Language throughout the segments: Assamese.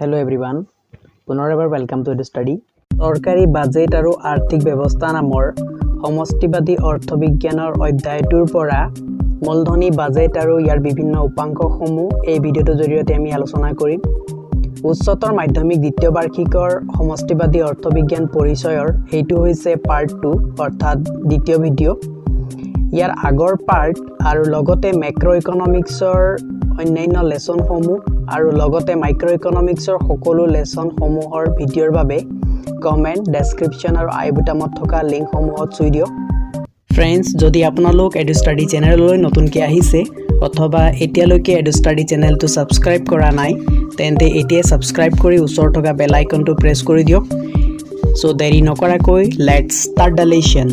Hello everyone, পুনৰ এবাৰ welcome to the study. চৰকাৰী বাজেট আৰু আৰ্থিক ব্যৱস্থা নামৰ সমষ্টিবাদী অৰ্থবিজ্ঞানৰ অধ্যায়টোৰ পৰা মূলধনী বাজেট আৰু ইয়াৰ বিভিন্ন উপাংশসমূহ এই ভিডিঅ'টোৰ জৰিয়তে আমি আলোচনা কৰিম। উচ্চতৰ মাধ্যমিক দ্বিতীয় বাৰ্ষিকৰ সমষ্টিবাদী অৰ্থবিজ্ঞান পৰিচয়ৰ এইটো হৈছে পাৰ্ট 2 অৰ্থাৎ দ্বিতীয় ভিডিঅ'। ইয়াৰ আগৰ পাৰ্ট আৰু লগতে মেক্ৰ ইকনমিক্সৰ অন্যান্য লেসনসমূহ আৰু লগতে মাইক্ৰ ইকনমিক্সৰ সকলো লেসনসমূহৰ ভিডিঅ'ৰ বাবে কমেন্ট ডেসক্ৰিপচন আৰু আই বুটামত থকা লিংকসমূহত চুই দিয়ক। ফ্ৰেণ্ডছ, যদি আপোনালোক এডু ষ্টাডি চেনেললৈ নতুনকৈ আহিছে অথবা এতিয়ালৈকে এডু ষ্টাডি চেনেলটো সাবস্ক্ৰাইব কৰা নাই তেন্তে এতিয়া সাবস্ক্ৰাইব কৰি ওচৰত থকা বেল আইকনটো প্ৰেছ কৰি দিয়ক। সো দেৰি নকৰাকৈ লেটস ষ্টাৰ্ট দ্য লেসন।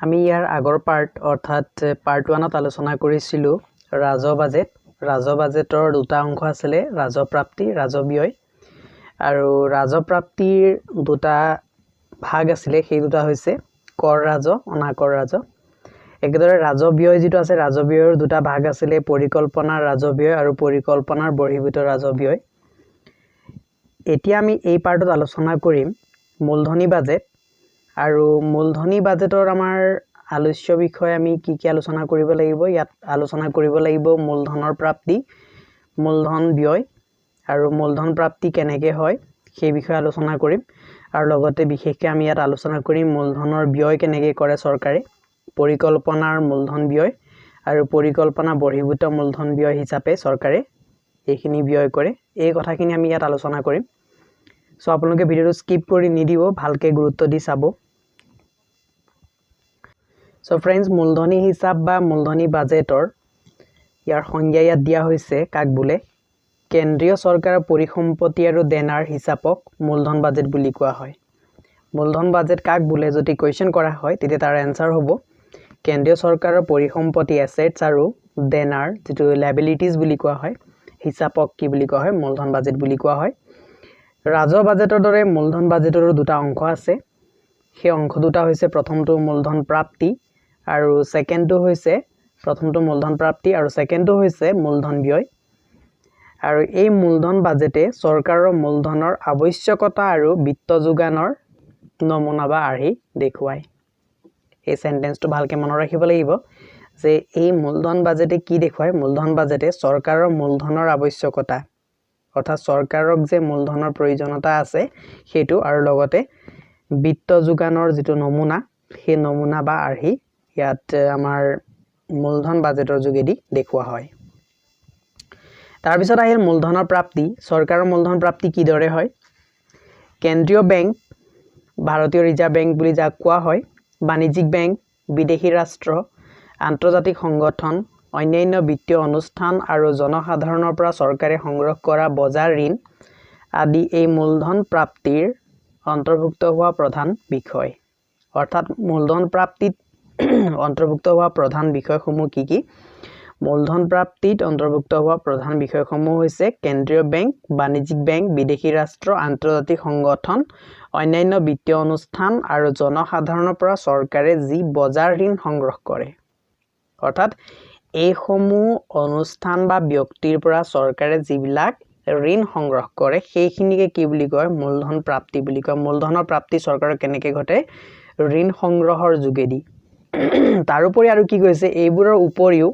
আমি ইয়াৰ আগৰ পাৰ্ট অৰ্থাৎ পাৰ্ট 1ত আলোচনা কৰিছিলোঁ ৰাজহ বাজেট। ৰাজহ বাজেটৰ দুটা অংশ আছিলে, ৰাজহ প্ৰাপ্তি, ৰাজহ ব্যয়। আৰু ৰাজহ প্ৰাপ্তিৰ দুটা ভাগ আছিলে, সেই দুটা হৈছে কৰ ৰাজহ, অনাকৰ ৰাজহ। একেদৰে ৰাজহ ব্যয় যিটো আছে, ৰাজহ ব্যয়ৰ দুটা ভাগ আছিলে, পৰিকল্পনাৰ ৰাজহ ব্যয় আৰু পৰিকল্পনাৰ বৰ্হিভূত ৰাজহ ব্যয়। এতিয়া আমি এই পাৰ্টত আলোচনা কৰিম মূলধনী বাজেট। আৰু মূলধনী বাজেটৰ আমাৰ আলোচ্য বিষয় আমি কি কি আলোচনা কৰিব লাগিব। ইয়াত আলোচনা কৰিব লাগিব মূলধনৰ প্ৰাপ্তি, মূলধন ব্যয় আৰু মূলধন প্ৰাপ্তি কেনেকৈ হয় সেই বিষয়ে আলোচনা কৰিম। আৰু লগতে বিশেষকৈ আমি ইয়াত আলোচনা কৰিম মূলধনৰ ব্যয় কেনেকৈ কৰে চৰকাৰে, পৰিকল্পনাৰ মূলধন ব্যয় আৰু পৰিকল্পনা বৰ্হিভূত মূলধন ব্যয় হিচাপে চৰকাৰে এইখিনি ব্যয় কৰে। এই কথাখিনি আমি ইয়াত আলোচনা কৰিম। সো আপোনালোকে ভিডিঅ'টো স্কিপ কৰি নিদিব, ভালকৈ গুৰুত্ব দি চাব। সো ফ্ৰেণ্ডছ, মূলধনী হিচাপ বা মূলধনী বাজেটৰ ইয়াৰ সংজ্ঞা ইয়াত দিয়া হৈছে কাক বোলে। কেন্দ্ৰীয় চৰকাৰৰ পৰিসম্পত্তি আৰু দেনাৰ হিচাপক মূলধন বাজেট বুলি কোৱা হয়। মূলধন বাজেট কাক বোলে যদি কুৱেশ্যন কৰা হয় তেতিয়া তাৰ এনসাৰ হ'ব কেন্দ্ৰীয় চৰকাৰৰ পৰিসম্পত্তি এছেটছ আৰু দেনাৰ যিটো লাইবিলিটিজ বুলি কোৱা হয় হিচাপক কি বুলি কোৱা হয়, মূলধন বাজেট বুলি কোৱা হয়। ৰাজহ বাজেটৰ দৰে মূলধন বাজেটৰো দুটা অংশ আছে। সেই অংশ দুটা হৈছে প্ৰথমটো মূলধন প্ৰাপ্তি আৰু ছেকেণ্ডটো হৈছে মূলধন ব্যয়। আৰু এই মূলধন বাজেটে চৰকাৰৰ মূলধনৰ আৱশ্যকতা আৰু বিত্ত যোগানৰ নমুনা বা আৰ্হি দেখুৱায়। এই সেন্টেন্সটো ভালকৈ মনত ৰাখিব লাগিব যে এই মূলধন বাজেটে কি দেখুৱায়। মূলধন বাজেটে চৰকাৰৰ মূলধনৰ আৱশ্যকতা অৰ্থাৎ চৰকাৰক যে মূলধনৰ প্ৰয়োজনীয়তা আছে সেইটো আৰু লগতে বিত্ত যোগানৰ যিটো নমুনা সেই নমুনা বা আৰ্হি ইয়াত আমাৰ মূলধন বাজেটৰ যোগেদি দেখুওৱা হয়। তাৰপিছত আহিল মূলধনৰ প্ৰাপ্তি। চৰকাৰৰ মূলধন প্ৰাপ্তি কিদৰে হয়। কেন্দ্ৰীয় বেংক, ভাৰতীয় ৰিজাৰ্ভ বেংক বুলি যাক কোৱা হয়, বাণিজ্যিক বেংক, বিদেশী ৰাষ্ট্ৰ, আন্তৰ্জাতিক সংগঠন, অন্যান্য বিত্তীয় অনুষ্ঠান আৰু জনসাধাৰণৰ পৰা চৰকাৰে সংগ্ৰহ কৰা বজাৰ ঋণ আদি এই মূলধন প্ৰাপ্তিৰ অন্তৰ্ভুক্ত হোৱা প্ৰধান বিষয়। অৰ্থাৎ মূলধন প্ৰাপ্তিত অন্তৰ্ভুক্ত হোৱা প্ৰধান বিষয়সমূহ কি কি। মূলধন প্ৰাপ্তিত অন্তৰ্ভুক্ত হোৱা প্ৰধান বিষয়সমূহ হৈছে কেন্দ্ৰীয় বেংক, বাণিজ্যিক বেংক, বিদেশী ৰাষ্ট্ৰ, আন্তৰ্জাতিক সংগঠন, অন্যান্য বিত্তীয় অনুষ্ঠান আৰু জনসাধাৰণৰ পৰা চৰকাৰে যি বজাৰ ঋণ সংগ্ৰহ কৰে। অৰ্থাৎ এইসমূহ অনুষ্ঠান বা ব্যক্তিৰ পৰা চৰকাৰে যিবিলাক ঋণ সংগ্ৰহ কৰে সেইখিনিকে কি বুলি কয়, মূলধন প্ৰাপ্তি বুলি কয়। মূলধনৰ প্ৰাপ্তি চৰকাৰৰ কেনেকৈ ঘটে, ঋণ সংগ্ৰহৰ যোগেদি। তাৰোপৰি আৰু কি কৈছে, এইবোৰৰ উপৰিও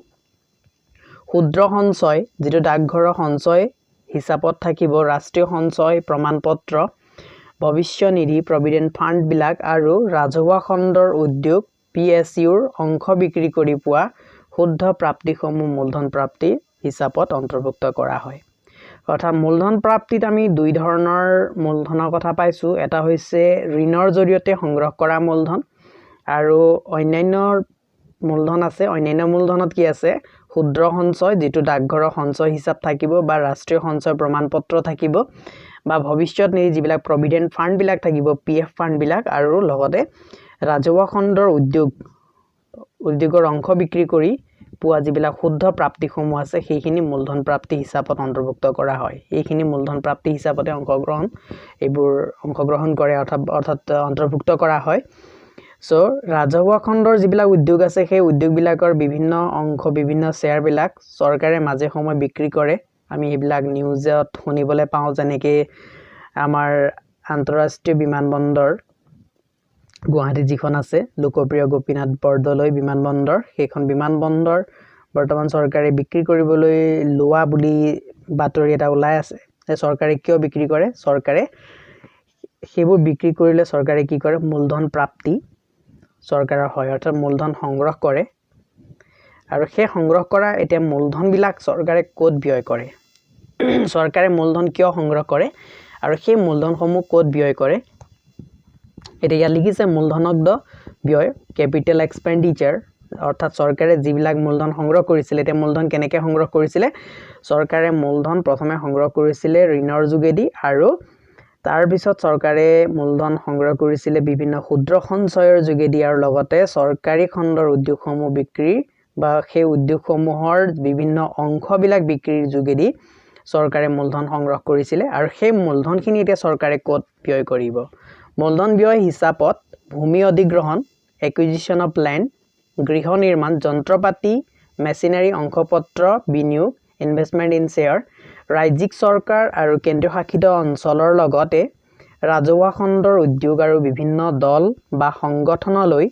ক্ষুদ্ৰ সঞ্চয় যিটো ডাকঘৰৰ সঞ্চয় হিচাপত থাকিব, ৰাষ্ট্ৰীয় সঞ্চয় প্ৰমাণপত্ৰ, ভৱিষ্যনিধি প্ৰভিডেণ্ট ফাণ্ডবিলাক আৰু ৰাজহুৱা খণ্ডৰ উদ্যোগ PSUৰ অংশ বিক্ৰী কৰি পোৱা শুদ্ধ প্ৰাপ্তিসমূহ মূলধন প্ৰাপ্তি হিচাপত অন্তৰ্ভুক্ত কৰা হয়। অৰ্থাৎ মূলধন প্ৰাপ্তিত আমি দুই ধৰণৰ মূলধনৰ কথা পাইছোঁ। এটা হৈছে ঋণৰ জৰিয়তে সংগ্ৰহ কৰা মূলধন আৰু অন্যান্য মূলধন আছে। অন্যান্য মূলধনত কি আছে, ক্ষুদ্ৰ সঞ্চয় যিটো ডাকঘৰৰ সঞ্চয় হিচাপ থাকিব বা ৰাষ্ট্ৰীয় সঞ্চয় প্ৰমাণপত্ৰ থাকিব বা ভৱিষ্যত নিধি যিবিলাক প্ৰভিডেণ্ট ফাণ্ডবিলাক থাকিব, PF ফাণ্ডবিলাক, আৰু লগতে ৰাজহুৱা খণ্ডৰ উদ্যোগৰ অংশ বিক্ৰী কৰি পোৱা যিবিলাক শুদ্ধ প্ৰাপ্তিসমূহ আছে সেইখিনি মূলধন প্ৰাপ্তি হিচাপত অন্তৰ্ভুক্ত কৰা হয়। এইখিনি মূলধন প্ৰাপ্তি হিচাপতে অংশগ্ৰহণ কৰে অৰ্থাৎ অন্তৰ্ভুক্ত কৰা হয়। সো ৰাজহুৱা খণ্ডৰ যিবিলাক উদ্যোগ আছে সেই উদ্যোগবিলাকৰ বিভিন্ন অংশ বিভিন্ন শ্বেয়াৰবিলাক চৰকাৰে মাজে সময় বিক্ৰী কৰে আমি এইবিলাক নিউজত শুনিবলৈ পাওঁ যেনেকৈ আমাৰ আন্তঃৰাষ্ট্ৰীয় বিমানবন্দৰ গুৱাহাটী যিখন আছে লোকপ্ৰিয় গোপীনাথ বৰদলৈ বিমানবন্দৰ সেইখন বিমানবন্দৰ বৰ্তমান চৰকাৰে বিক্ৰী কৰিবলৈ লোৱা বুলি বাতৰি এটা ওলাই আছে চৰকাৰে কিয় বিক্ৰী কৰে চৰকাৰে সেইবোৰ বিক্ৰী কৰিলে চৰকাৰে কি কৰে মূলধন প্ৰাপ্তি চৰকাৰৰ হয় অৰ্থাৎ মূলধন সংগ্ৰহ কৰে আৰু সেই সংগ্ৰহ কৰা এতিয়া মূলধনবিলাক চৰকাৰে ক'ত ব্যয় কৰে চৰকাৰে মূলধন কিয় সংগ্ৰহ কৰে আৰু সেই মূলধনসমূহ ক'ত ব্যয় কৰে এতিয়া লিখিছে মূলধনক ব্যয় ক্যাপিটেল এক্সপেন্ডিচাৰ অৰ্থাৎ চৰকাৰে যিবিলাক মূলধন সংগ্ৰহ কৰিছিল এতিয়া মূলধন কেনেকৈ সংগ্ৰহ কৰিছিল চৰকাৰে মূলধন প্ৰথমে সংগ্ৰহ কৰিছিল ঋণৰ যোগেদি আৰু তাৰ পিছত চৰকাৰে মূলধন সংগ্ৰহ কৰিছিল বিভিন্ন ক্ষুদ্ৰ সঞ্চয়ৰ যোগেদি আৰু লগতে চৰকাৰী খণ্ডৰ উদ্যোগসমূহ বিক্ৰী বা সেই উদ্যোগসমূহৰ বিভিন্ন অংশবিলাক বিক্ৰীৰ যোগেদি চৰকাৰে মূলধন সংগ্ৰহ কৰিছিল আৰু সেই মূলধনখিনি এতিয়া চৰকাৰে ক'ত ব্যয় কৰিব মূলধন ব্যয় হিচাপত ভূমি অধিগ্ৰহণ একুইজিশন অফ ল্যান্ড গৃহ নিৰ্মাণ যন্ত্ৰপাতি মেচিনাৰী অংশপত্ৰ বিনিয়োগ ইনভেষ্টমেন্ট ইন শ্বেয়াৰ ৰাজ্যিক চৰকাৰ আৰু কেন্দ্ৰীয় শাসিত অঞ্চলৰ লগতে ৰাজহুৱা খণ্ডৰ উদ্যোগ আৰু বিভিন্ন দল বা সংগঠনলৈ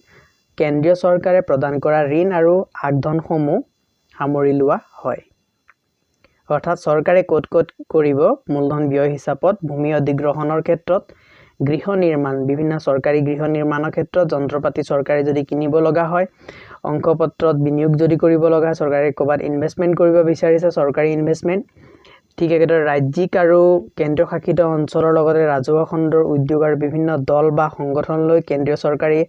কেন্দ্ৰীয় চৰকাৰে প্ৰদান কৰা ঋণ আৰু আগধনসমূহ সামৰি লোৱা হয় অৰ্থাৎ চৰকাৰে ক'ত কৰিব মূলধন ব্যয় হিচাপত ভূমি অধিগ্ৰহণৰ ক্ষেত্ৰত গৃহ নিৰ্মাণ বিভিন্ন চৰকাৰী গৃহ নিৰ্মাণৰ ক্ষেত্ৰত যন্ত্ৰপাতি চৰকাৰে যদি কিনিব লগা হয় অংকপত্ৰত বিনিয়োগ যদি কৰিব লগা হয় চৰকাৰে ক'বাত ইনভেষ্টমেন্ট কৰিব বিচাৰিছে চৰকাৰী ইনভেষ্টমেন্ট ঠিক একেদৰে ৰাজ্যিক আৰু কেন্দ্ৰীয় শাসিত অঞ্চলৰ লগতে ৰাজহুৱা খণ্ডৰ উদ্যোগ আৰু বিভিন্ন দল বা সংগঠনলৈ কেন্দ্ৰীয় চৰকাৰে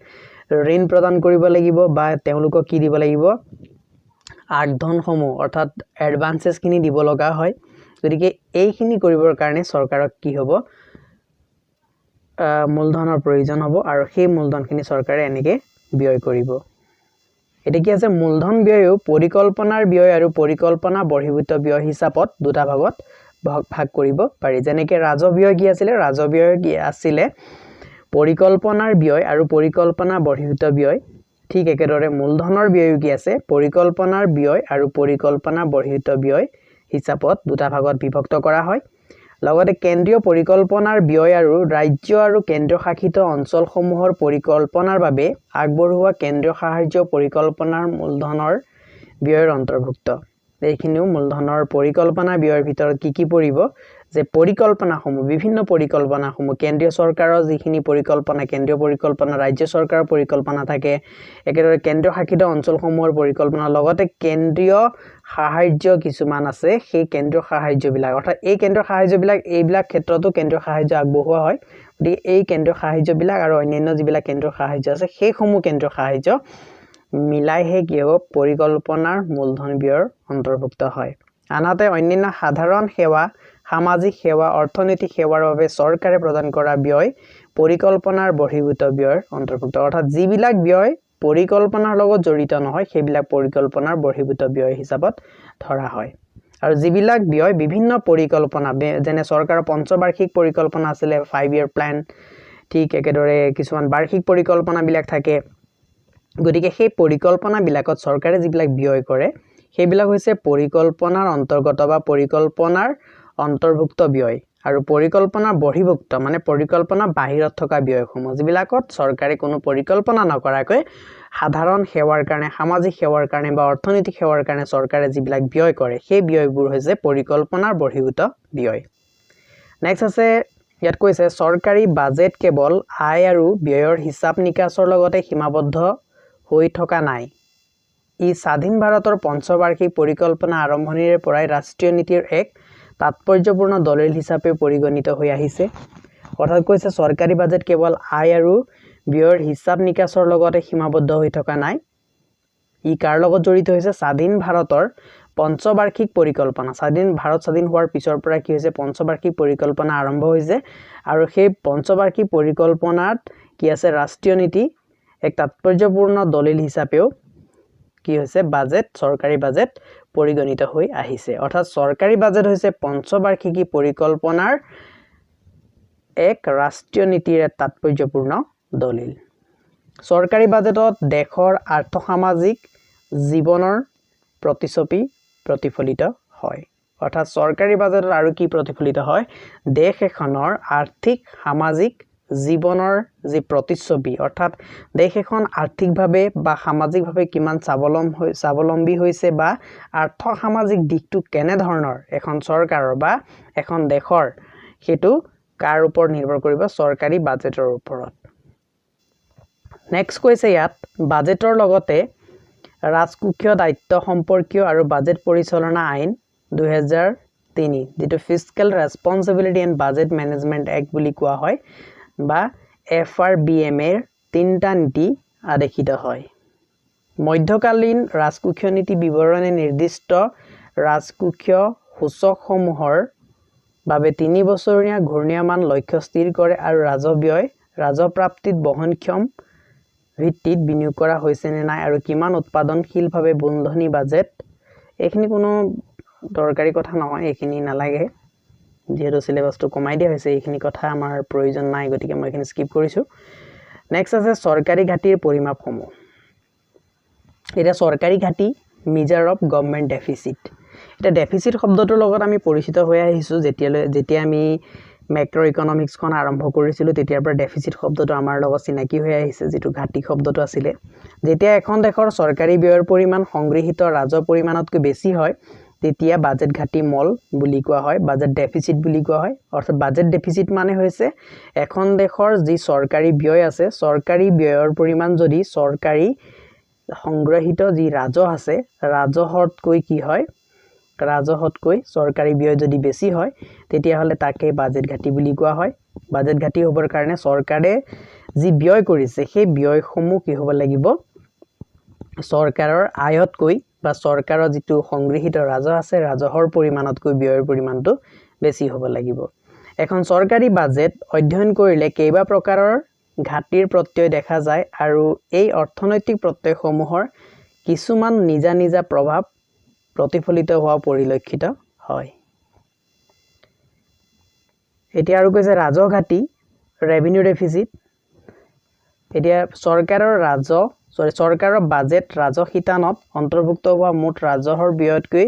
ঋণ প্ৰদান কৰিব লাগিব বা তেওঁলোকক কি দিব লাগিব আগধনসমূহ অৰ্থাৎ এডভান্সেছখিনি দিব লগা হয় গতিকে এইখিনি কৰিবৰ কাৰণে চৰকাৰক কি হ'ব মূলধনৰ প্ৰয়োজন হ'ব আৰু সেই মূলধনখিনি চৰকাৰে এনেকৈ ব্যয় কৰিব এটা কি আছে মূলধন ব্যয়ও পৰিকল্পনাৰ ব্যয় আৰু পৰিকল্পনা বহিৰ্ভূত ব্যয় হিচাপত দুটা ভাগত ভাগ কৰিব পাৰি যেনেকৈ ৰাজব্যয় কি আছিল ৰাজব্যয় কি আছিল পৰিকল্পনাৰ ব্যয় আৰু পৰিকল্পনা বহিৰ্ভূত ব্যয় ঠিক একেদৰে মূলধনৰ ব্যয় কি আছে পৰিকল্পনাৰ ব্যয় আৰু পৰিকল্পনা বহিৰ্ভূত ব্যয় হিচাপত দুটা ভাগত বিভক্ত কৰা হয় লগতে কেন্দ্ৰীয় পৰিকল্পনাৰ ব্যয় আৰু ৰাজ্য আৰু কেন্দ্ৰীয় শাসিত অঞ্চলসমূহৰ পৰিকল্পনাৰ বাবে আগবঢ়োৱা কেন্দ্ৰীয় সাহায্য পৰিকল্পনাৰ মূলধনৰ ব্যয়ৰ অন্তৰ্ভুক্ত এইখিনিও মূলধনৰ পৰিকল্পনা ব্যয়ৰ ভিতৰত কি পৰিব যে পৰিকল্পনাসমূহ বিভিন্ন পৰিকল্পনাসমূহ কেন্দ্ৰীয় চৰকাৰৰ যিখিনি পৰিকল্পনা কেন্দ্ৰীয় পৰিকল্পনা ৰাজ্য চৰকাৰৰ পৰিকল্পনা থাকে একেদৰে কেন্দ্ৰীয় শাসিত অঞ্চলসমূহৰ পৰিকল্পনা লগতে কেন্দ্ৰীয় সাহায্য কিছুমান আছে সেই কেন্দ্ৰীয় সাহায্যবিলাক অৰ্থাৎ এই কেন্দ্ৰীয় সাহায্যবিলাক এইবিলাক ক্ষেত্ৰতো কেন্দ্ৰীয় সাহায্য আগবঢ়োৱা হয় গতিকে এই কেন্দ্ৰীয় সাহায্যবিলাক আৰু অন্যান্য যিবিলাক কেন্দ্ৰীয় সাহায্য আছে সেইসমূহ কেন্দ্ৰীয় সাহায্য মিলাইহে কি হ'ব পৰিকল্পনাৰ মূলধন ব্যয়ৰ অন্তৰ্ভুক্ত হয় আনহাতে অন্যান্য সাধাৰণ সেৱা সামাজিক সেৱা অৰ্থনৈতিক সেৱাৰ বাবে চৰকাৰে প্ৰদান কৰা ব্যয় পৰিকল্পনাৰ বহিৰ্ভূত ব্যয়ৰ অন্তৰ্ভুক্ত অৰ্থাৎ যিবিলাক ব্যয় পৰিকল্পনাৰ লগত জড়িত নহয় সেইবিলাক পৰিকল্পনাৰ বহিৰ্ভূত ব্যয় হিচাপত ধৰা হয় আৰু যিবিলাক ব্যয় বিভিন্ন পৰিকল্পনা যেনে চৰকাৰৰ পঞ্চবাৰ্ষিক পৰিকল্পনা আছিল 5 ইয়াৰ প্ল্যান ঠিক একেদৰে কিছুমান বাৰ্ষিক পৰিকল্পনাবিলাক থাকে গতিকে সেই পৰিকল্পনাবিলাকত চৰকাৰে যিবিলাক ব্যয় কৰে সেইবিলাক হৈছে পৰিকল্পনাৰ অন্তৰ্গত বা পৰিকল্পনাৰ অন্তৰ্ভুক্ত ব্যয় আৰু পৰিকল্পনা বহিৰ্ভুক্ত মানে পৰিকল্পনা বাহিৰত থকা ব্যয়সমূহ যিবিলাকত চৰকাৰে কোনো পৰিকল্পনা নকৰাকৈ সাধাৰণ সেৱাৰ কাৰণে সামাজিক সেৱাৰ কাৰণে বা অৰ্থনৈতিক সেৱাৰ কাৰণে চৰকাৰে যিবিলাক ব্যয় কৰে সেই ব্যয়বোৰ হৈছে পৰিকল্পনাৰ বহিৰ্ভূত ব্যয় নেক্সট আছে ইয়াত কৈছে চৰকাৰী বাজেট কেৱল আয় আৰু ব্যয়ৰ হিচাপ নিকাচৰ লগতে সীমাবদ্ধ হৈ থকা নাই ই স্বাধীন ভাৰতৰ পঞ্চবাৰ্ষিক পৰিকল্পনা আৰম্ভণিৰে পৰাই ৰাষ্ট্ৰীয় নীতিৰ এক তাৎপৰ্যপূৰ্ণ দলিল হিচাপে পৰিগণিত হৈ আহিছে অৰ্থাৎ কৈছে চৰকাৰী বাজেট কেৱল আয় আৰু ব্যয়ৰ হিচাপ নিকাচৰ লগতে সীমাবদ্ধ হৈ থকা নাই ই কাৰ লগত জড়িত হৈছে স্বাধীন ভাৰতৰ পঞ্চবাৰ্ষিক পৰিকল্পনা ভাৰত স্বাধীন হোৱাৰ পিছৰ পৰা কি হৈছে পঞ্চবাৰ্ষিক পৰিকল্পনা আৰম্ভ হৈছে আৰু সেই পঞ্চবাৰ্ষিক পৰিকল্পনাত কি আছে ৰাষ্ট্ৰীয় নীতি এক তাৎপৰ্যপূৰ্ণ দলিল হিচাপেও কি হৈছে বাজেট চৰকাৰী বাজেট পৰিগণিত হৈ আহিছে অৰ্থাৎ চৰকাৰী বাজেট হৈছে পঞ্চবাৰ্ষিকী পৰিকল্পনাৰ এক ৰাষ্ট্ৰীয় নীতিৰ তাৎপৰ্যপূৰ্ণ দলিল চৰকাৰী বাজেটত দেশৰ আৰ্থসামাজিক জীৱনৰ প্ৰতিচ্ছবি প্ৰতিফলিত হয় অৰ্থাৎ চৰকাৰী বাজেটত আৰু কি প্ৰতিফলিত হয় দেশ এখনৰ আৰ্থিক সামাজিক জীৱনৰ যি প্ৰতিচ্ছবি অৰ্থাৎ দেশ এখন আৰ্থিকভাৱে বা সামাজিকভাৱে কিমান স্বাৱলম্বী হৈছে বা আৰ্থসামাজিক দিশটো কেনে ধৰণৰ এখন চৰকাৰৰ বা এখন দেশৰ হেতু কাৰ ওপৰত নিৰ্ভৰ কৰিব চৰকাৰী বাজেটৰ ওপৰত নেক্সট কৈছে ইয়াত বাজেটৰ লগতে ৰাজকোষীয় দায়িত্ব সম্পৰ্কীয় আৰু বাজেট পৰিচালনা আইন 2003 যেটো fiscal responsibility and budget management act বুলি কোৱা হয় বা FRBM এৰ তিনটা নীতি আদেশিত হয় মধ্যকালীন ৰাজকোষীয় নীতি বিৱৰণে নিৰ্দিষ্ট ৰাজকোষীয় সূচকসমূহৰ বাবে 3 বছৰীয়া ঘূৰ্ণীয়মান লক্ষ্য স্থিৰ কৰে আৰু ৰাজপ্ৰাপ্তিত বহনক্ষম ভিত্তিত বিনিয়োগ কৰা হৈছে নে নাই আৰু কিমান উৎপাদনশীলভাৱে বন্ধনী বাজেট এইখিনি কোনো দৰকাৰী কথা নহয় এইখিনি নালাগে যেহেতু সিলেবাসটো কমাই দিয়া হৈছে এইখিনি কথা আমাৰ প্ৰয়োজন নাই গতিকে মই এখানে স্কিপ কৰিছো নেক্সট আছে চৰকাৰী ঘাটিৰ পৰিমাপসমূহ এটা চৰকাৰী ঘাটি মেজাৰ অফ গভৰ্নমেন্ট ডেফিসিট এটা ডেফিসিট শব্দটোৰ লগত আমি পৰিচিত হৈ আহিছো যেতিয়া আমি ম্যাক্ৰো ইকোনমিক্সখন আৰম্ভ কৰিছিলো তেতিয়াৰ পৰা ডেফিসিট শব্দটো আমাৰ লগত চিনাকি হৈ আহিছে যেটো ঘাটি শব্দটো আছিল যেতিয়া এখন দেশৰ চৰকাৰী ব্যয়ৰ পৰিমাণ সংগৃহীত ৰাজহ পৰিমাণতকৈ বেছি হয় তেতিয়া বাজেট ঘাটি মল বুলি কোৱা হয় বাজেট ডেফিসিট বুলি কোৱা হয় অৰ্থাৎ বাজেট ডেফিসিট মানে হৈছে এখন দেশৰ যি চৰকাৰী ব্যয় আছে চৰকাৰী ব্যয়ৰ পৰিমাণ যদি চৰকাৰী সংগ্ৰহিত যি ৰাজহ আছে ৰাজহতকৈ কি হয় ৰাজহতকৈ চৰকাৰী ব্যয় যদি বেছি হয় তেতিয়া হলে তাকে বাজেট ঘাটি বুলি কোৱা হয় বাজেট ঘাটি হ'বৰ কাৰণে চৰকাৰে যি ব্যয় কৰিছে সেই ব্যয়সমূহ কি হ'ব লাগিব চৰকাৰৰ আয়তকৈ বা চৰকাৰৰ যেটো সংগৃহীত ৰাজহ আছে ৰাজহৰ পৰিমাণতকৈ ব্যয়ৰ পৰিমাণটো বেছি হ'ব লাগিব এখন চৰকাৰী বাজেট অধ্যয়ন কৰিলে কেইবা প্ৰকাৰৰ ঘাটিৰ প্ৰত্যয় দেখা যায় আৰু এই অৰ্থনৈতিক প্ৰত্যয়সমূহৰ কিছুমান নিজা প্ৰভাৱ প্ৰতিফলিত হোৱা পৰিলক্ষিত হয় এতিয়া আৰু কৈছে ৰাজহ ঘাটি ৰেভিনিউ ডেফিসিট এতিয়া চৰকাৰৰ বাজেট ৰাজহ শিতানত অন্তৰ্ভুক্ত হোৱা মুঠ ৰাজহৰ ব্যয়তকৈ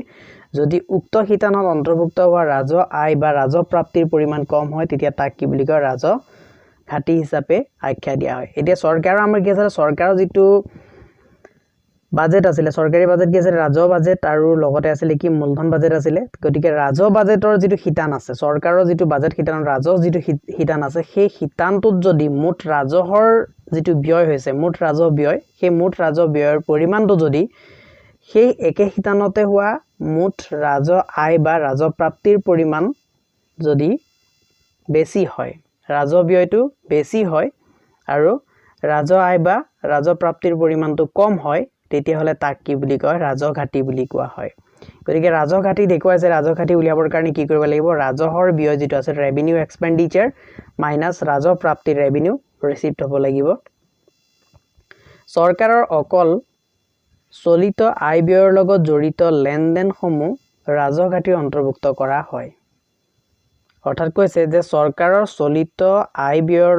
যদি উক্ত শিতানত অন্তৰ্ভুক্ত হোৱা ৰাজহ আয় বা ৰাজহ প্ৰাপ্তিৰ পৰিমাণ কম হয় তেতিয়া তাক কি বুলি কয় ৰাজহ ঘাটি হিচাপে আখ্যা দিয়া হয় এতিয়া চৰকাৰৰ আমাৰ কি আছে চৰকাৰৰ যেটো বাজেট আছিল চৰকাৰী বাজেট কি আছিল ৰাজহ বাজেট আৰু লগতে আছিল কি মূলধন বাজেট আছিল গতিকে ৰাজহ বাজেটৰ যেটো শিতান আছে চৰকাৰৰ যেটো বাজেট শিতান ৰাজহ যেটো শিতান আছে সেই শিতানটোত যদি মুঠ ৰাজহৰ যেটো ব্যয় হৈছে মুঠ ৰাজহ ব্যয় সেই মুঠ ৰাজহ ব্যয়ৰ পৰিমাণটো যদি সেই একে শিতানতে হোৱা মুঠ ৰাজহ আয় বা ৰাজহ প্ৰাপ্তিৰ পৰিমাণ যদি বেছি হয় ৰাজহ ব্যয়টো বেছি হয় আৰু ৰাজহ আয় বা ৰাজহ প্ৰাপ্তিৰ পৰিমাণটো কম হয় তেতিয়া হলে তাক কি বুলি কয় ৰাজহ ঘাটি বুলি কোৱা হয় গতিকে ৰাজহ ঘাটি দেখুৱাইছে ৰাজহ ঘাটি উলিয়াবৰ কাৰণে কি কৰিব লাগিব ৰাজহৰ ব্যয় যেটো আছে ৰেভিনিউ এক্সপেন্ডিচাৰ মাইনাস ৰাজহ প্ৰাপ্তি ৰেভিনিউ ৰিসিভড হ'ব লাগিব চৰকাৰৰ অকল চলিত আয় ব্যয়ৰ লগত জড়িত লেনদেনসমূহ ৰাজহ ঘাটিৰ অন্তৰ্ভুক্ত কৰা হয় অৰ্থাৎ কৈছে যে চৰকাৰৰ চলিত আয় ব্যয়ৰ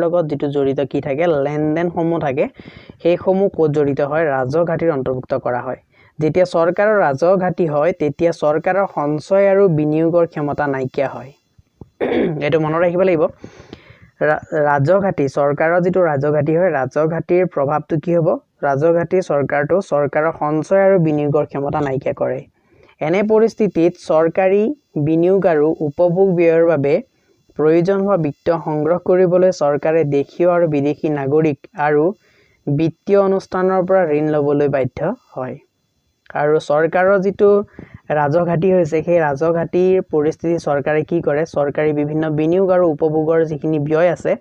লগত যেটো জড়িত কি থাকে লেনদেনসমূহ থাকে সেইসমূহ ক'ত জড়িত হয় ৰাজহ ঘাটিৰ অন্তৰ্ভুক্ত কৰা হয় যেতিয়া চৰকাৰৰ ৰাজহ ঘাটি হয় তেতিয়া চৰকাৰৰ সঞ্চয় আৰু বিনিয়োগৰ ক্ষমতা নাইকিয়া হয় এটো মনত ৰাখিব লাগিব ৰাজহ ঘাটি চৰকাৰৰ যেটো ৰাজহ ঘাটি হয় ৰাজহ ঘাটিৰ প্ৰভাৱটো কি হ'ব ৰাজহ ঘাটি চৰকাৰৰ সঞ্চয় আৰু বিনিয়োগৰ ক্ষমতা নাইকিয়া কৰে এনে পৰিস্থিতিত চৰকাৰী বিনিয়োগ আৰু উপভোগ ব্যয়ৰ বাবে প্ৰয়োজন হোৱা বিত্ত সংগ্ৰহ কৰিবলৈ চৰকাৰে দেশীয় আৰু বিদেশী নাগৰিক আৰু বিত্তীয় অনুষ্ঠানৰ পৰা ঋণ লবলৈ বাধ্য হয় আৰু চৰকাৰৰ যেটো ৰাজহ ঘাটি হৈছে সেই ৰাজহ ঘাটিৰ পৰিস্থিতি চৰকাৰে কি কৰে চৰকাৰী বিভিন্ন বিনিয়োগ আৰু উপভোগৰ যিখিনি ব্যয় আছে